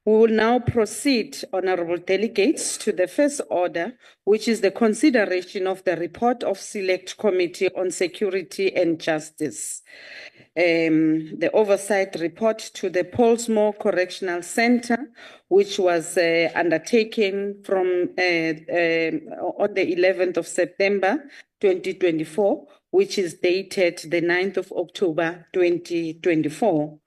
We will now proceed, honorable delegates, to the first order, which is the consideration of the report of Select Committee on Security and Justice. The oversight report to the Pollsmoor Correctional Center, which was undertaken from on the 11th of September 2024, which is dated the 9th of October 2024.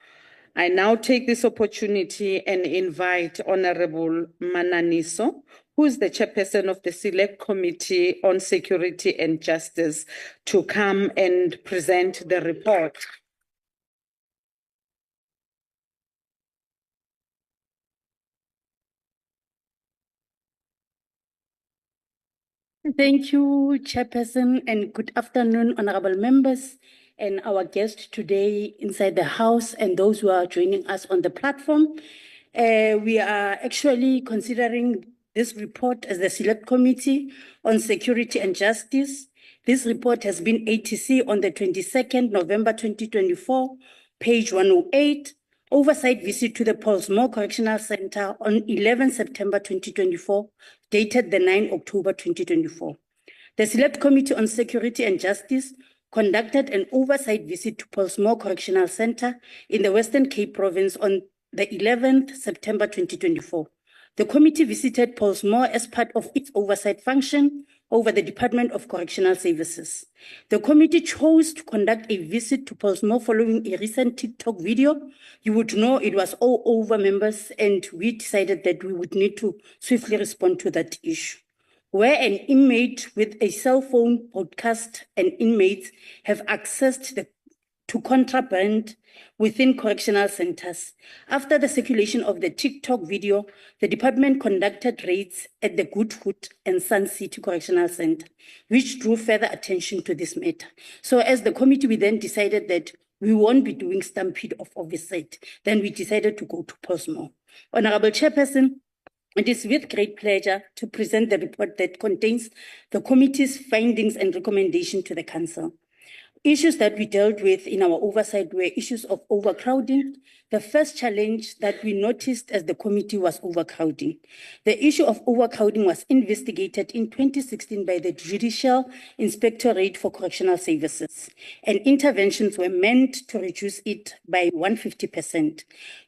I now take this opportunity and invite Honorable Mananiso, who is the chairperson of the Select Committee on Security and Justice, to come and present the report. Thank you, Chairperson, and good afternoon, honorable members and our guest today inside the House and those who are joining us on the platform. We are actually considering this report as the Select Committee on Security and Justice. This report has been ATC on the 22nd November 2024, page 108. Oversight visit to the Pollsmoor Correctional Center on 11 September 2024, dated the 9 October 2024. The Select Committee on Security and Justice conducted an oversight visit to Pollsmoor Correctional Center in the Western Cape Province on the 11th September 2024. The committee visited Pollsmoor as part of its oversight function over the Department of Correctional Services. The committee chose to conduct a visit to Pollsmoor following a recent TikTok video. You would know it was all over, members, and we decided that we would need to swiftly respond to that issue. Where an inmate with a cell phone broadcast and inmates have accessed to contraband within correctional centers. After the circulation of the TikTok video, the department conducted raids at the Goodwood and Sun City Correctional Center, which drew further attention to this matter. So as the committee, we then decided that we won't be doing stampede of oversight. Then we decided to go to Pollsmoor. Honorable Chairperson, it is with great pleasure to present the report that contains the committee's findings and recommendations to the Council. Issues that we dealt with in our oversight were issues of overcrowding. The first challenge that we noticed as the committee was overcrowding. The issue of overcrowding was investigated in 2016 by the Judicial Inspectorate for Correctional Services, and interventions were meant to reduce it by 150%.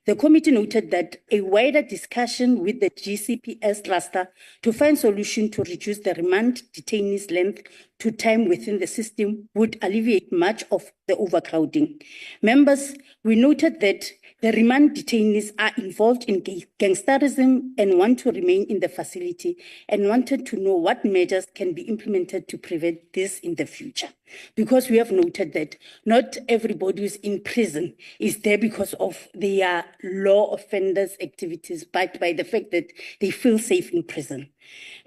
The committee noted that a wider discussion with the GCPS cluster to find solution to reduce the remand detainees' length to time within the system would alleviate much of the overcrowding. Members, we noted that the remand detainees are involved in gangsterism and want to remain in the facility, and wanted to know what measures can be implemented to prevent this in the future. Because we have noted that not everybody who's in prison is there because of their law offenders activities, but by the fact that they feel safe in prison.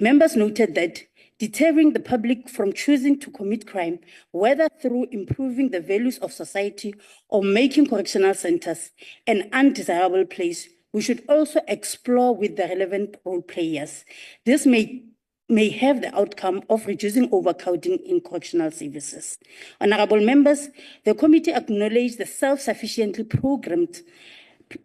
Members noted that deterring the public from choosing to commit crime, whether through improving the values of society or making correctional centers an undesirable place, we should also explore with the relevant role players. This may have the outcome of reducing overcrowding in correctional services. Honorable members, the committee acknowledged the self-sufficiently programmed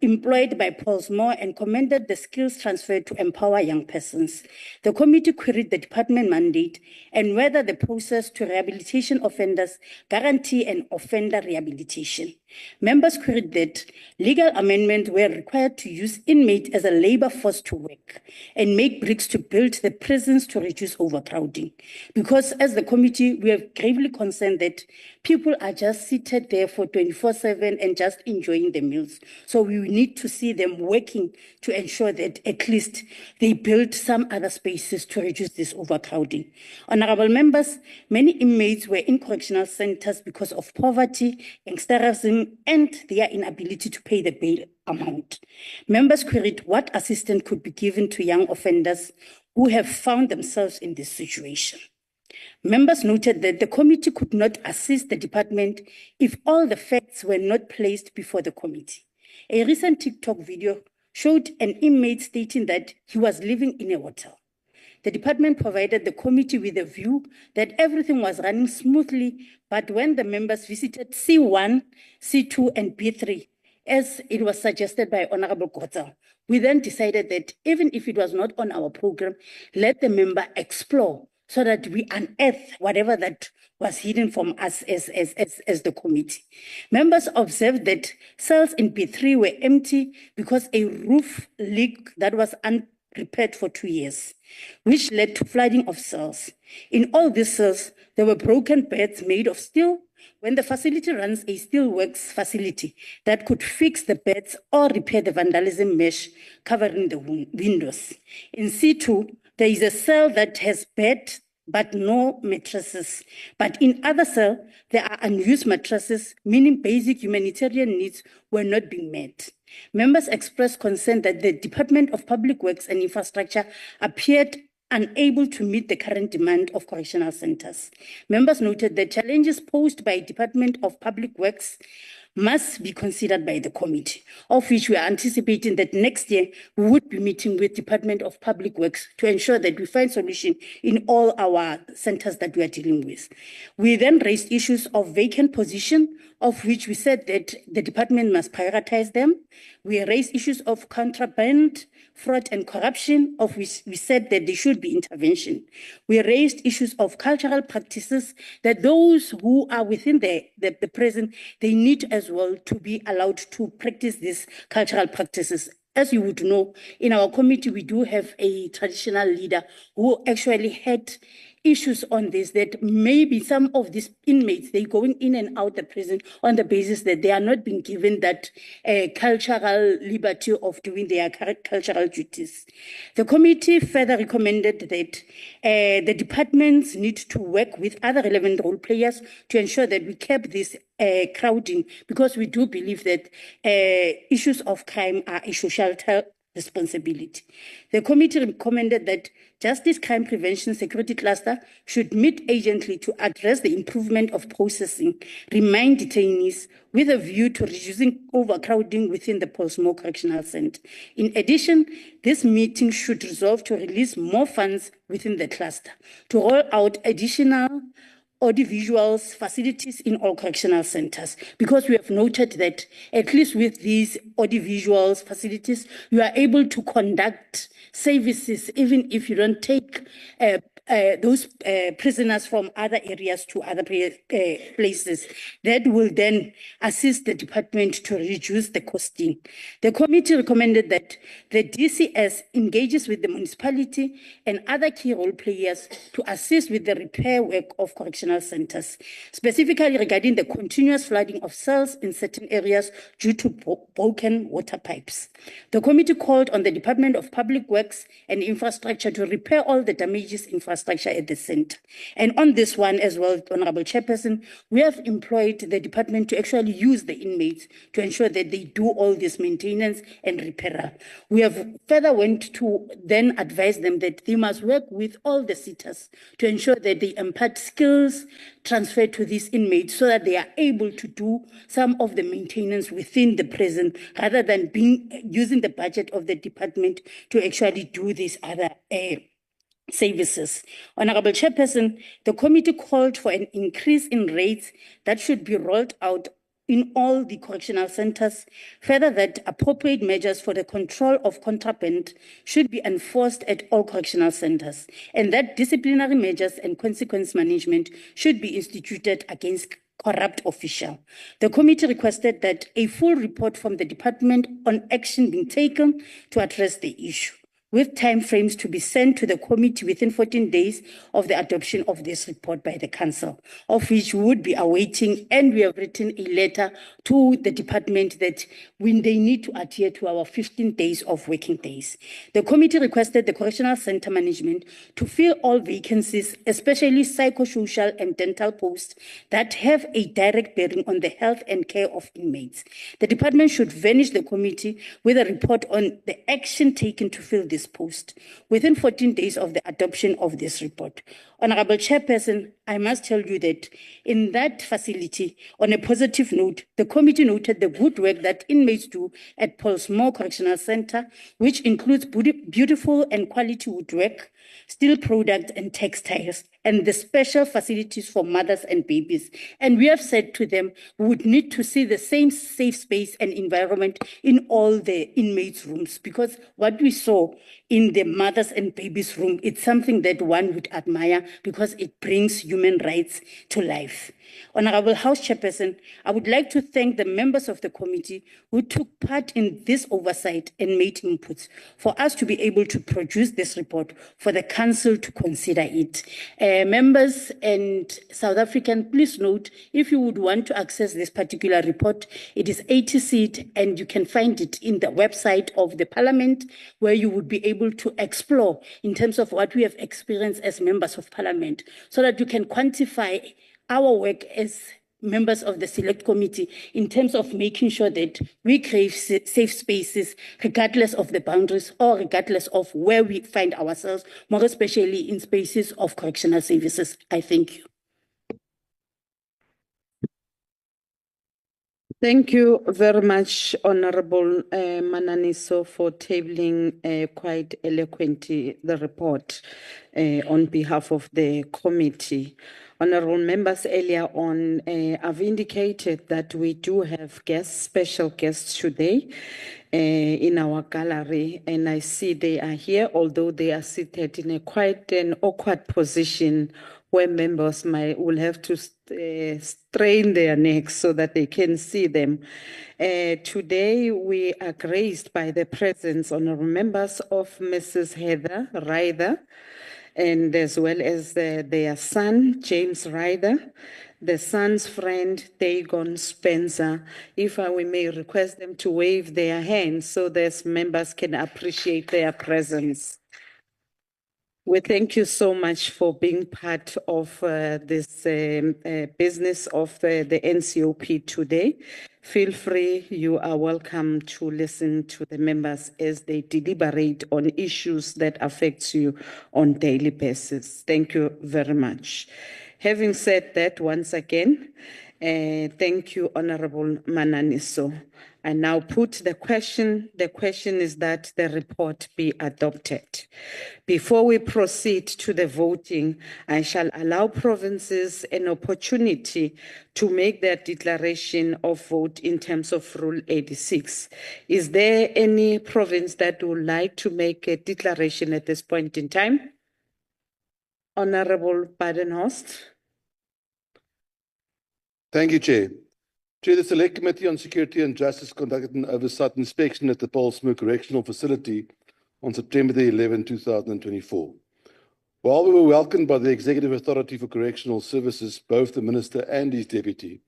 employed by Pollsmoor and commended the skills transfer to empower young persons. The committee queried the department mandate and whether the process to rehabilitation offenders guarantee an offender rehabilitation. Members queried that legal amendments were required to use inmates as a labor force to work and make bricks to build the prisons to reduce overcrowding. Because as the committee, we are gravely concerned that people are just seated there for 24/7 and just enjoying the meals. So we need to see them working to ensure that at least they build some other spaces to reduce this overcrowding. Honorable members, many inmates were in correctional centers because of poverty, gangsterism, and their inability to pay the bail amount. Members queried what assistance could be given to young offenders who have found themselves in this situation. Members noted that the committee could not assist the department if all the facts were not placed before the committee. A recent TikTok video showed an inmate stating that he was living in a hotel. The department provided the committee with a view that everything was running smoothly, but when the members visited C1, C2, and B3, as it was suggested by Honorable Kotza. We then decided that even if it was not on our program, let the member explore so that we unearth whatever that was hidden from us as the committee. Members observed that cells in B3 were empty because a roof leak that was unrepaired for 2 years, which led to flooding of cells. In all these cells, there were broken beds made of steel. When the facility runs a steelworks facility that could fix the beds or repair the vandalism mesh covering the windows. In C2, there is a cell that has bed but no mattresses. But in other cells, there are unused mattresses, meaning basic humanitarian needs were not being met. Members expressed concern that the Department of Public Works and Infrastructure appeared unable to meet the current demand of correctional centers. Members noted that challenges posed by Department of Public Works must be considered by the committee, of which we are anticipating that next year we would be meeting with Department of Public Works to ensure that we find solution in all our centers that we are dealing with. We then raised issues of vacant position, of which we said that the department must prioritize them. We raised issues of contraband, fraud and corruption, of which we said that there should be intervention. We raised issues of cultural practices, that those who are within the prison, they need as well to be allowed to practice these cultural practices. As you would know, in our committee, we do have a traditional leader who actually had issues on this, that maybe some of these inmates, they're going in and out the prison on the basis that they are not being given that cultural liberty of doing their cultural duties. The committee further recommended that the departments need to work with other relevant role players to ensure that we keep this crowding, because we do believe that issues of crime are a social responsibility. The committee recommended that Justice Crime Prevention Security Cluster should meet urgently to address the improvement of processing, remind detainees with a view to reducing overcrowding within the Portsmouth Correctional Centre. In addition, this meeting should resolve to release more funds within the cluster to roll out additional audiovisuals facilities in all correctional centers, because we have noted that at least with these audiovisuals facilities, you are able to conduct services even if you don't take those prisoners from other areas to other places. That will then assist the department to reduce the costing. The committee recommended that the DCS engages with the municipality and other key role players to assist with the repair work of correctional centers, specifically regarding the continuous flooding of cells in certain areas due to broken water pipes. The committee called on the Department of Public Works and Infrastructure to repair all the damages infrastructure at the center. And on this one as well, Honorable Chairperson, we have employed the department to actually use the inmates to ensure that they do all this maintenance and repair. We have further went to then advise them that they must work with all the sitters to ensure that they impart skills transferred to these inmates so that they are able to do some of the maintenance within the prison rather than using the budget of the department to actually do these other services. Honorable Chairperson, the committee called for an increase in rates that should be rolled out in all the correctional centers. Further, that appropriate measures for the control of contraband should be enforced at all correctional centers, and that disciplinary measures and consequence management should be instituted against corrupt official. The committee requested that a full report from the department on action being taken to address the issue, with timeframes to be sent to the committee within 14 days of the adoption of this report by the council, of which we would be awaiting, and we have written a letter to the department that when they need to adhere to our 15 days of working days. The committee requested the correctional center management to fill all vacancies, especially psychosocial and dental posts that have a direct bearing on the health and care of inmates. The department should furnish the committee with a report on the action taken to fill this post within 14 days of the adoption of this report. Honorable Chairperson, I must tell you that in that facility, on a positive note, the committee noted the good work that inmates do at Portsmouth Correctional Centre, which includes beautiful and quality woodwork, steel products and textiles, and the special facilities for mothers and babies. And we have said to them, we would need to see the same safe space and environment in all the inmates' rooms, because what we saw in the mothers and babies' room, it's something that one would admire because it brings human rights to life. Honorable House Chairperson, I would like to thank the members of the committee who took part in this oversight and made inputs for us to be able to produce this report for the Council to consider it. Members and South African, please note, if you would want to access this particular report, it is 80 seat and you can find it in the website of the Parliament, where you would be able to explore in terms of what we have experienced as members of Parliament, so that you can quantify our work as members of the Select Committee in terms of making sure that we create safe spaces regardless of the boundaries or regardless of where we find ourselves, more especially in spaces of correctional services. I thank you. Thank you very much, Honorable Mananiso, for tabling quite eloquently the report on behalf of the committee. Honorable members, earlier on, I've indicated that we do have guests, special guests today in our gallery, and I see they are here, although they are seated in a quite an awkward position where members will have to strain their necks so that they can see them. Today, we are graced by the presence, honorable members, of Mrs. Heather Ryder, and as well as their son, James Ryder, the son's friend, Dagon Spencer. If we may request them to wave their hands so that members can appreciate their presence. We thank you so much for being part of this business of the NCOP today. Feel free, you are welcome to listen to the members as they deliberate on issues that affect you on daily basis. Thank you very much. Having said that, once again, thank you, Honorable Mananiso. I now put the question. The question is that the report be adopted. Before we proceed to the voting, I shall allow provinces an opportunity to make their declaration of vote in terms of Rule 86. Is there any province that would like to make a declaration at this point in time? Honorable Badenhorst. Thank you, Chair. Chair, the Select Committee on Security and Justice conducted an oversight inspection at the Paulsmoor Correctional Facility on September 11, 2024. While we were welcomed by the Executive Authority for Correctional Services, both the Minister and his Deputy,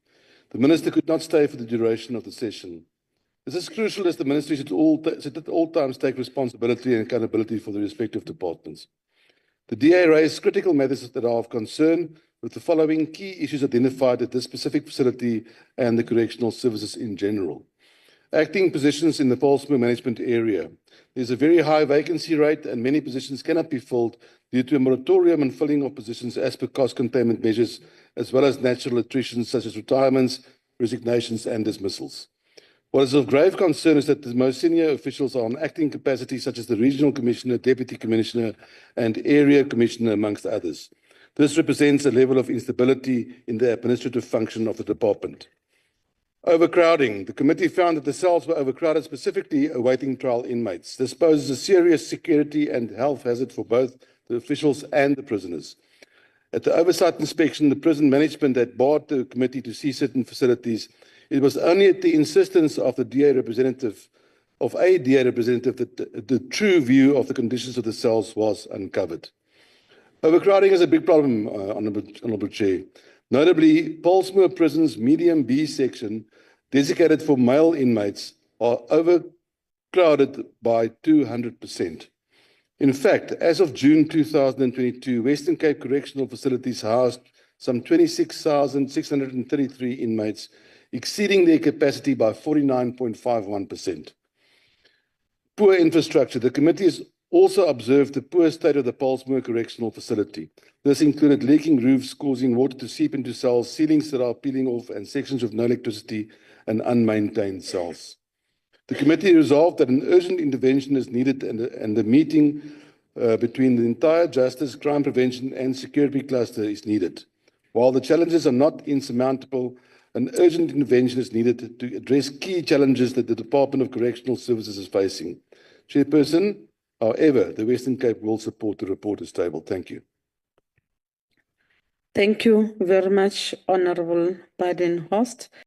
the Minister could not stay for the duration of the session. This is crucial as the Ministry should at all times take responsibility and accountability for the respective departments. The DA raised critical matters that are of concern, with the following key issues identified at this specific facility and the correctional services in general. Acting positions in the Paulsmoor management area. There's a very high vacancy rate and many positions cannot be filled due to a moratorium on filling of positions as per cost containment measures, as well as natural attrition such as retirements, resignations and dismissals. What is of grave concern is that the most senior officials are on acting capacity, such as the Regional Commissioner, Deputy Commissioner and Area Commissioner, amongst others. This represents a level of instability in the administrative function of the department. Overcrowding. The committee found that the cells were overcrowded, specifically awaiting trial inmates. This poses a serious security and health hazard for both the officials and the prisoners. At the oversight inspection, the prison management had barred the committee to see certain facilities. It was only at the insistence of the DA representative, that the true view of the conditions of the cells was uncovered. Overcrowding is a big problem, Honourable Chair. Notably, Paulsmoor Prison's medium B section, designated for male inmates, are overcrowded by 200%. In fact, as of June 2022, Western Cape Correctional Facilities housed some 26,633 inmates, exceeding their capacity by 49.51%. Poor infrastructure. The committee has also observed the poor state of the Paulsmoor Correctional Facility. This included leaking roofs causing water to seep into cells, ceilings that are peeling off, and sections with no electricity and unmaintained cells. The committee resolved that an urgent intervention is needed, and the meeting between the entire justice, crime prevention, and security cluster is needed. While the challenges are not insurmountable, an urgent intervention is needed to address key challenges that the Department of Correctional Services is facing. Chairperson, however, the Western Cape will support the report as tabled. Thank you. Thank you very much, Honorable Baden-Horst.